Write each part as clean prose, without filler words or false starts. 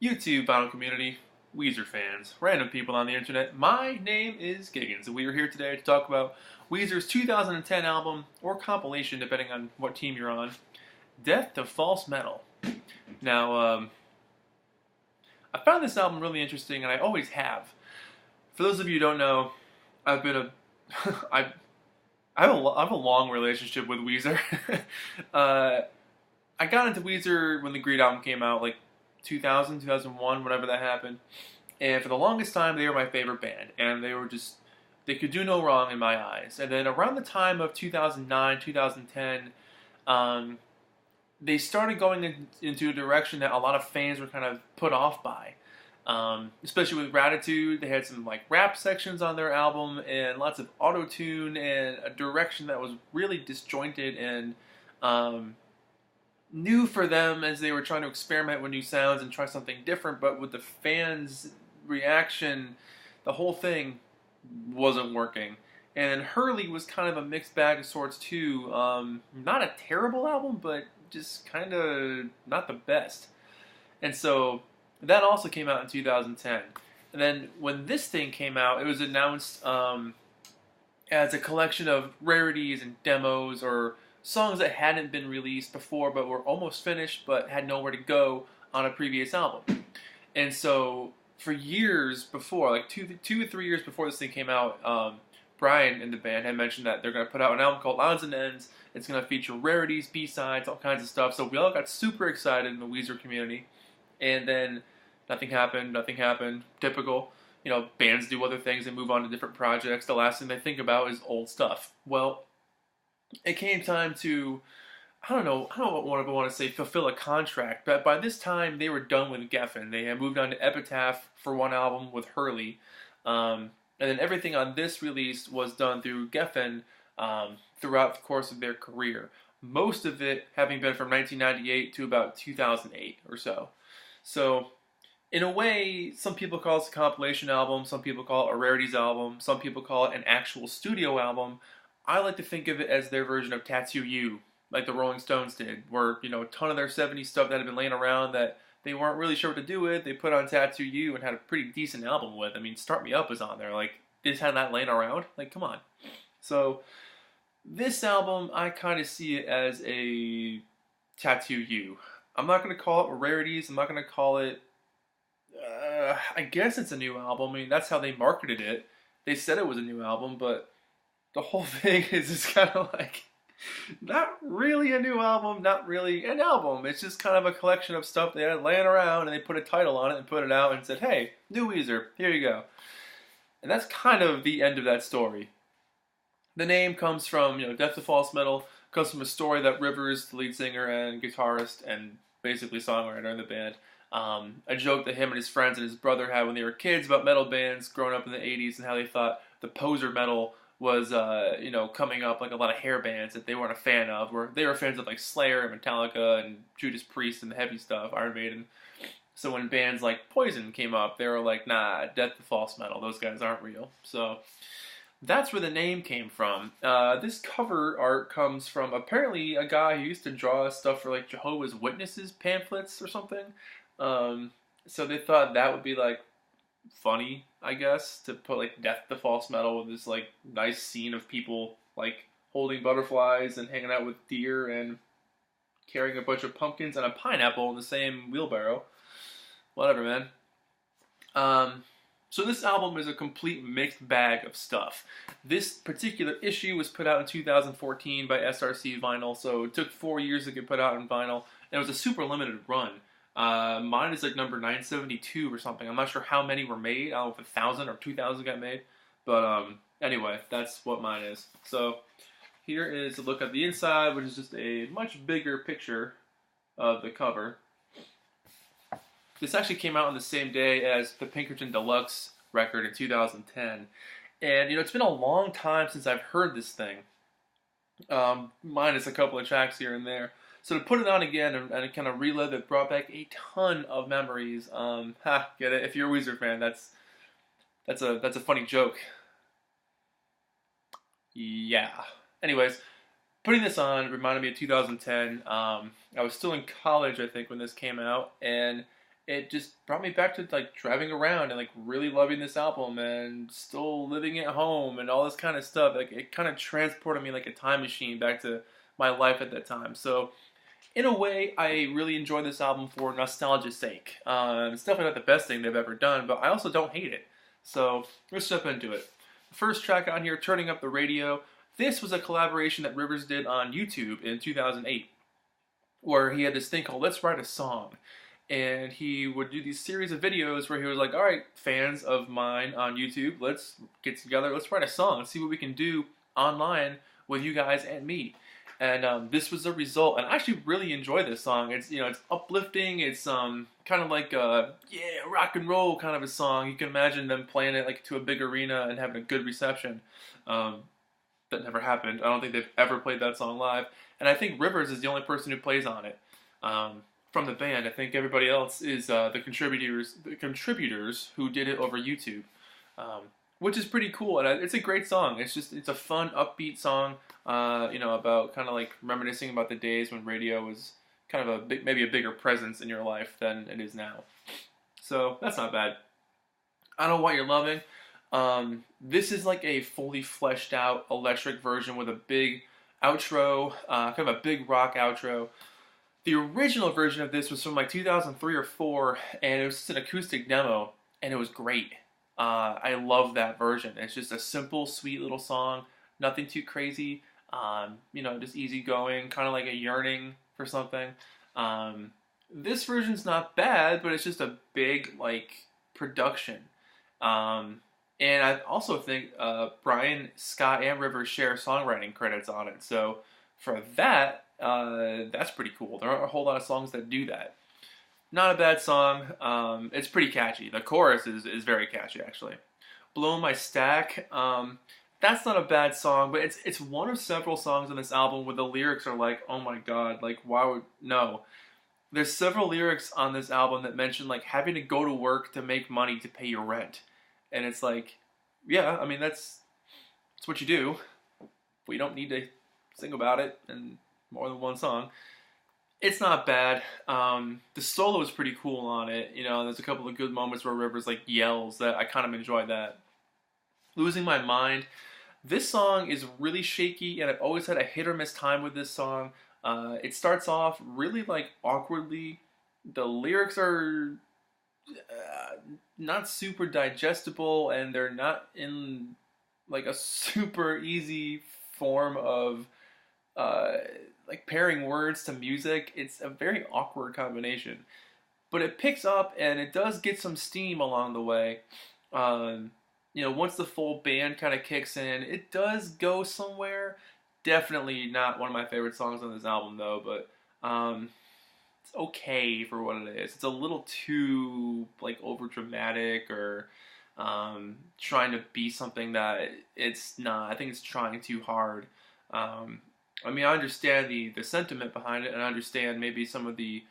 YouTube vinyl community, Weezer fans, random people on the internet. My name is Giggens, and we are here today to talk about Weezer's 2010 album, or compilation, depending on what team you're on, Death to False Metal. Now, I found this album really interesting, and I always have. For those of you who don't know, I've been a I I have a long relationship with Weezer. uh, I got into Weezer when the Greed album came out, like 2000, 2001, whenever that happened. And for the longest time, they were my favorite band. And they could do no wrong in my eyes. And then around the time of 2009, 2010, um, they started going into a direction that a lot of fans were kind of put off by. Especially with Gratitude, they had some like rap sections on their album and lots of auto tune and a direction that was really disjointed and new for them as they were trying to experiment with new sounds and try something different. But with the fans' reaction, the whole thing wasn't working. And Hurley was kind of a mixed bag of sorts too. Not a terrible album, but just kind of not the best. And so that also came out in 2010. And then when this thing came out, it was announced as a collection of rarities and demos or songs that hadn't been released before but were almost finished but had nowhere to go on a previous album. And so for years before, like two or 3 years before this thing came out, Brian in the band had mentioned that they're going to put out an album called Odds and Ends. It's going to feature rarities, B-sides, all kinds of stuff. So we all got super excited in the Weezer community. And then nothing happened. Typical. You know, bands do other things and move on to different projects. The last thing they think about is old stuff. Well, it came time to, I don't know what I want to say, fulfill a contract. But by this time, they were done with Geffen. They had moved on to Epitaph for one album with Hurley. And then everything on this release was done through Geffen throughout the course of their career. Most of it having been from 1998 to about 2008 or so. So, in a way, some people call it a compilation album, some people call it a rarities album, some people call it an actual studio album. I like to think of it as their version of Tattoo You, like the Rolling Stones did, where, you know, a ton of their 70s stuff that had been laying around that they weren't really sure what to do with, they put on Tattoo You and had a pretty decent album with. I mean, Start Me Up was on there. Like, they just had that laying around. Like, come on. So, this album, I kind of see it as a Tattoo You. I'm not going to call it rarities. I'm not going to call it, I guess it's a new album. I mean, that's how they marketed it. They said it was a new album, but the whole thing is just kind of like, not really a new album, not really an album. It's just kind of a collection of stuff they had laying around, and they put a title on it and put it out and said, hey, new Weezer, here you go. And that's kind of the end of that story. The name comes from, Death to False Metal, comes from a story that Rivers, the lead singer and guitarist and basically songwriter in the band, a joke that him and his friends and his brother had when they were kids about metal bands growing up in the 80s and how they thought the poser metal was, coming up, like a lot of hair bands that they weren't a fan of, where they were fans of like Slayer and Metallica and Judas Priest and the heavy stuff, Iron Maiden. So when bands like Poison came up, they were like, nah, Death to False Metal, those guys aren't real. So that's where the name came from. This cover art comes from apparently a guy who used to draw stuff for like Jehovah's Witnesses pamphlets or something. So they thought that would be like funny, I guess, to put like Death to False Metal with this like nice scene of people like holding butterflies and hanging out with deer and carrying a bunch of pumpkins and a pineapple in the same wheelbarrow. Whatever, man. So this album is a complete mixed bag of stuff. This particular issue was put out in 2014 by SRC Vinyl, so it took 4 years to get put out in vinyl, and it was a super limited run. Mine is like number 972 or something. I'm not sure how many were made. I don't know if 1,000 or 2,000 got made, but anyway, that's what mine is. So here is a look at the inside, which is just a much bigger picture of the cover. This actually came out on the same day as the Pinkerton Deluxe record in 2010. And, it's been a long time since I've heard this thing. Minus a couple of tracks here and there. So to put it on again and kind of relive it brought back a ton of memories. Get it? If you're a Weezer fan, that's a funny joke. Yeah. Anyways, putting this on reminded me of 2010. I was still in college, I think, when this came out, and it just brought me back to like driving around and like really loving this album and still living at home and all this kind of stuff. Like it kind of transported me like a time machine back to my life at that time. So in a way, I really enjoy this album for nostalgia's sake. It's definitely not the best thing they've ever done, but I also don't hate it. So let's jump into it. The first track on here, Turning Up the Radio. This was a collaboration that Rivers did on YouTube in 2008, where he had this thing called Let's Write a Song. And he would do these series of videos where he was like, all right, fans of mine on YouTube, let's get together, let's write a song, see what we can do online with you guys and me. And this was the result, and I actually really enjoy this song. It's, you know, it's uplifting. It's kind of like a rock and roll kind of a song. You can imagine them playing it like to a big arena and having a good reception. That never happened. I don't think they've ever played that song live, and I think Rivers is the only person who plays on it from the band. I think everybody else is the contributors who did it over YouTube. Which is pretty cool, and it's a great song. It's a fun, upbeat song, you know, about kind of like reminiscing about the days when radio was kind of maybe a bigger presence in your life than it is now. So that's not bad. I Don't Know What You're Loving. This is like a fully fleshed out electric version with a big outro, kind of a big rock outro. The original version of this was from like 2003 or 4, and it was just an acoustic demo, and it was great. I love that version. It's just a simple, sweet little song. Nothing too crazy. You know, just easygoing, kind of like a yearning for something. This version's not bad, but it's just a big, like, production. And I also think Brian, Scott, and Rivers share songwriting credits on it. So for that, that's pretty cool. There aren't a whole lot of songs that do that. Not a bad song. It's pretty catchy. The chorus is very catchy, actually. Blow My Stack. That's not a bad song, but it's one of several songs on this album where the lyrics are like, oh my god, like why would no? There's several lyrics on this album that mention like having to go to work to make money to pay your rent, and it's like, yeah, I mean that's what you do. We don't need to sing about it in more than one song. It's not bad. The solo is pretty cool on it. You know, there's a couple of good moments where Rivers like yells that I kind of enjoy that. Losing My Mind. This song is really shaky, and I've always had a hit or miss time with this song. It starts off really like awkwardly. The lyrics are not super digestible, and they're not in like a super easy form of like pairing words to music. It's a very awkward combination, but it picks up and it does get some steam along the way. You know, once the full band kind of kicks in, it does go somewhere. Definitely not one of my favorite songs on this album though, but it's okay for what it is. It's a little too like over dramatic or trying to be something that it's not. I think it's trying too hard. I mean, I understand the sentiment behind it, and I understand maybe some of the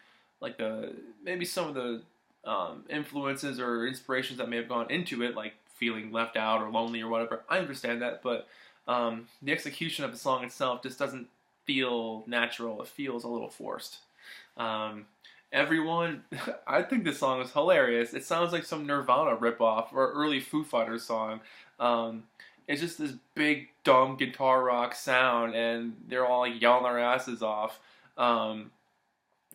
influences or inspirations that may have gone into it, like feeling left out or lonely or whatever. I understand that, but the execution of the song itself just doesn't feel natural. It feels a little forced. Everyone, I think this song is hilarious. It sounds like some Nirvana ripoff or early Foo Fighters song. It's just this big, dumb guitar rock sound, and they're all like yelling their asses off. And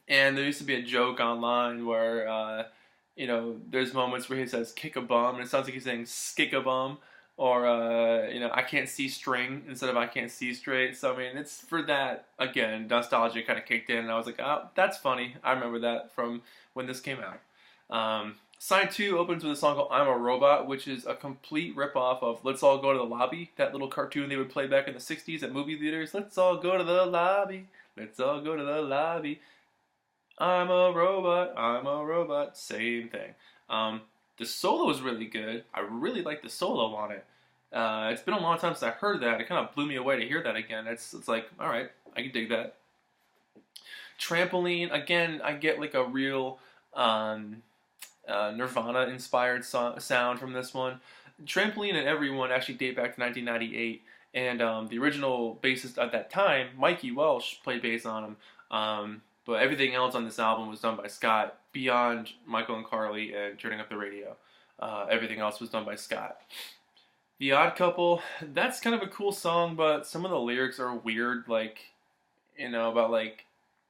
there used to be a joke online where, you know, there's moments where he says kick a bum, and it sounds like he's saying skick a bum, or, you know, I can't see string instead of I can't see straight. So, I mean, it's for that, again, nostalgia kind of kicked in, and I was like, oh, that's funny. I remember that from when this came out. Side 2 opens with a song called I'm a Robot, which is a complete ripoff of Let's All Go to the Lobby, that little cartoon they would play back in the 60s at movie theaters. Let's all go to the lobby. Let's all go to the lobby. I'm a robot, same thing. The solo is really good. I really like the solo on it. It's been a long time since I heard that. It kind of blew me away to hear that again. It's like, alright, I can dig that. Trampoline, again, I get like a real Nirvana-inspired sound from this one. Trampoline and Everyone actually date back to 1998, and the original bassist at that time, Mikey Welsh, played bass on them. But everything else on this album was done by Scott, beyond Michael and Carly and Turning Up the Radio. Everything else was done by Scott. The Odd Couple, that's kind of a cool song, but some of the lyrics are weird, like, about like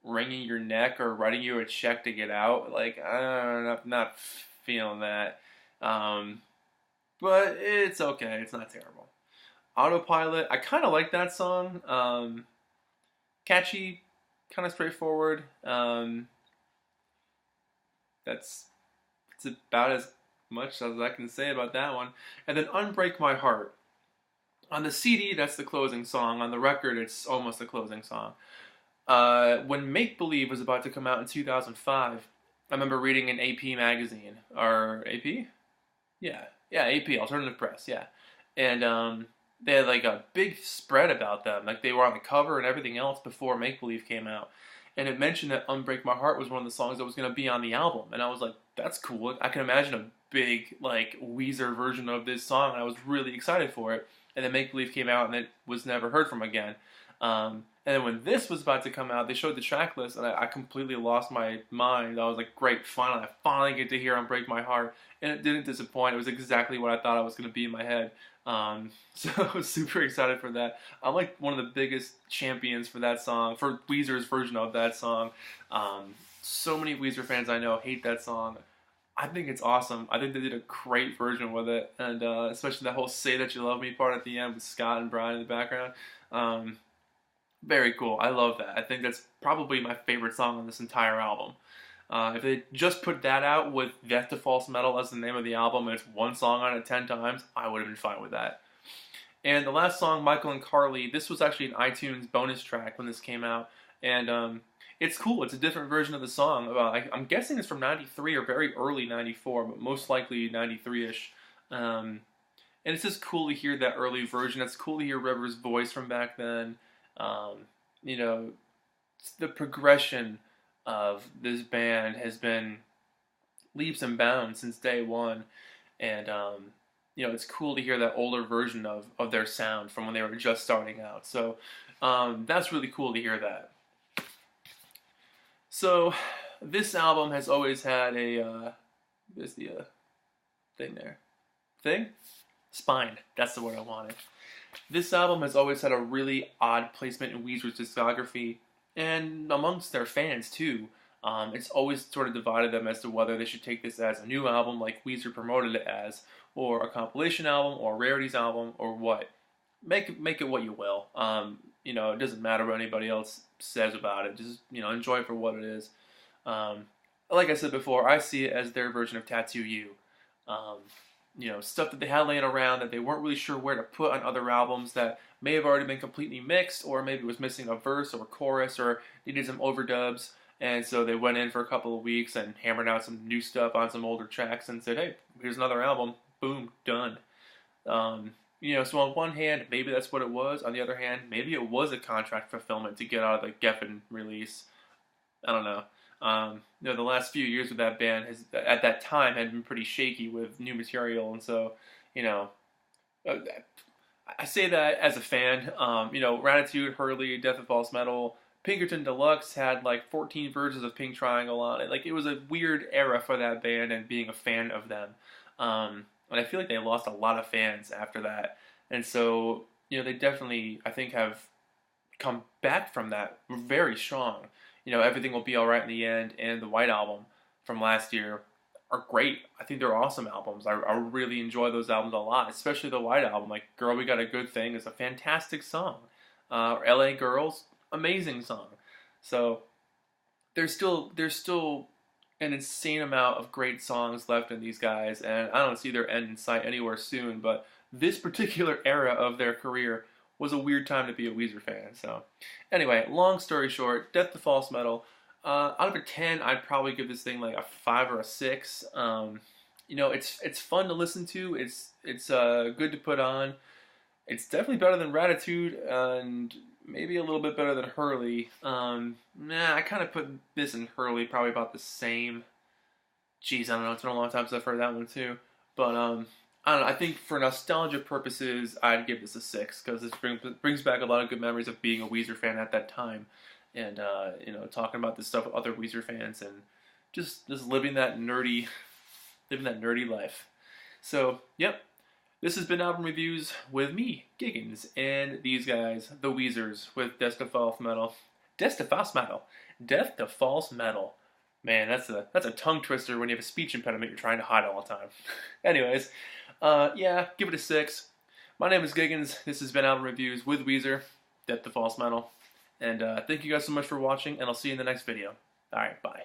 wringing your neck or writing you a check to get out. Like, I'm not feeling that. But it's okay, it's not terrible. Autopilot, I kind of like that song. Catchy, kind of straightforward. That's it's about as much as I can say about that one. And then Unbreak My Heart. On the CD, that's the closing song. On the record, it's almost the closing song. When Make Believe was about to come out in 2005, I remember reading an AP magazine. Or AP? Yeah, AP, Alternative Press, yeah. And they had like a big spread about them. Like they were on the cover and everything else before Make Believe came out. And it mentioned that Unbreak My Heart was one of the songs that was going to be on the album. And I was like, that's cool. I can imagine a big, like, Weezer version of this song. I was really excited for it. And then Make Believe came out and it was never heard from again. And then when this was about to come out, they showed the track list and I completely lost my mind. I was like, great, I finally get to hear Unbreak My Heart. And it didn't disappoint. It was exactly what I thought it was going to be in my head. So I was super excited for that. I'm like one of the biggest champions for that song, for Weezer's version of that song. So many Weezer fans I know hate that song. I think it's awesome. I think they did a great version with it, and especially that whole "Say That You Love Me" part at the end with Scott and Brian in the background. Very cool. I love that. I think that's probably my favorite song on this entire album. If they just put that out with Death to False Metal as the name of the album and it's one song on it 10 times, I would have been fine with that. And the last song, Michael and Carly, this was actually an iTunes bonus track when this came out. And it's cool. It's a different version of the song. I'm guessing it's from 93 or very early 94, but most likely 93-ish. And it's just cool to hear that early version. It's cool to hear River's voice from back then. The progression of this band has been leaps and bounds since day one, and it's cool to hear that older version of their sound from when they were just starting out. So that's really cool to hear that. So this album has always had there's the thing there. Spine. That's the word I wanted. This album has always had a really odd placement in Weezer's discography, and amongst their fans too. It's always sort of divided them as to whether they should take this as a new album like Weezer promoted it as, or a compilation album, or a rarities album, or what. Make it what you will. It doesn't matter what anybody else says about it. Just, enjoy it for what it is. Like I said before, I see it as their version of Tattoo You. Stuff that they had laying around that they weren't really sure where to put on other albums that may have already been completely mixed, or maybe it was missing a verse or a chorus, or needed some overdubs, and so they went in for a couple of weeks and hammered out some new stuff on some older tracks and said, hey, here's another album, boom, done. So on one hand, maybe that's what it was. On the other hand, maybe it was a contract fulfillment to get out of the Geffen release. I don't know. The last few years with that band at that time had been pretty shaky with new material, and so, I say that as a fan. Ratitude, Hurley, Death of False Metal, Pinkerton Deluxe had like 14 versions of Pink Triangle on it. Like, it was a weird era for that band and being a fan of them. And I feel like they lost a lot of fans after that. And so, they definitely, I think, have come back from that very strong. Everything Will Be Alright in the End and the White Album from last year are great. I think they're awesome albums. I really enjoy those albums a lot, especially the White Album. Like, Girl, We Got a Good Thing is a fantastic song. LA Girls, amazing song. So there's still an insane amount of great songs left in these guys, and I don't see their end in sight anywhere soon, but this particular era of their career was a weird time to be a Weezer fan. So anyway, long story short, Death to False Metal. Out of a 10, I'd probably give this thing like a 5 or a 6. It's fun to listen to. It's good to put on. It's definitely better than Ratitude, and maybe a little bit better than Hurley. I kind of put this and Hurley probably about the same. Jeez, I don't know. It's been a long time since I've heard that one too. But I don't know. I think for nostalgia purposes, I'd give this a 6 because this brings back a lot of good memories of being a Weezer fan at that time. and you know, talking about this stuff with other Weezer fans, and just living that nerdy life. So, yep. This has been Album Reviews with me, Giggens, and these guys, the Weezers, with Death to False Metal. Death to False Metal. Death to False Metal. Man, that's a tongue twister when you have a speech impediment you're trying to hide all the time. Anyways, yeah, give it a 6. My name is Giggens. This has been Album Reviews with Weezer, Death to False Metal. And thank you guys so much for watching, and I'll see you in the next video. Alright, bye.